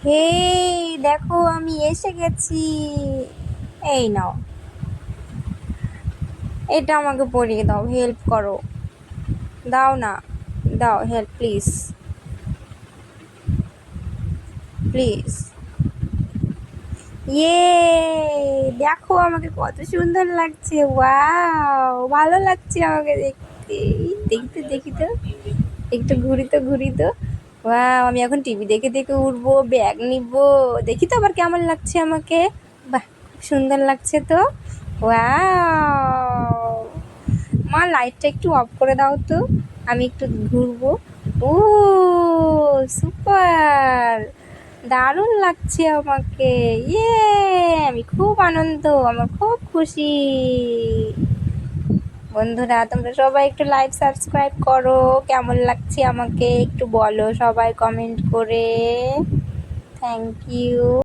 হে, দেখো আমি এসে গেছি। এই নাও, এটা আমাকে পরিয়ে দাও, হেল্প করো। দাও না, দাও হেল্প প্লিজ, প্লিজ। ইয়ে, দেখো আমাকে কত সুন্দর লাগছে। ওয়াও, ভালো লাগছে আমাকে দেখতে। দেখতে দেখি তো, একটু ঘুরি তো ঘুরি তো। ওয়াও, আমি এখন টিভি দেখে দেখে উঠবো, ব্যাগ নিবো। দেখি তো আবার কেমন লাগছে আমাকে। বাহ, খুব সুন্দর লাগছে তো। ওয়াও, মা লাইটটা একটু অফ করে দাও তো, আমি একটু ঘুরবো। ও সুপার, দারুণ লাগছে আমাকে। ইয়ে, আমি খুব আনন্দ, আমার খুব খুশি। বন্ধুরা, তোমরা সবাই একটু লাইক সাবস্ক্রাইব করো। কেমন লাগছে আমাকে একটু বলো সবাই কমেন্ট করে। Thank you.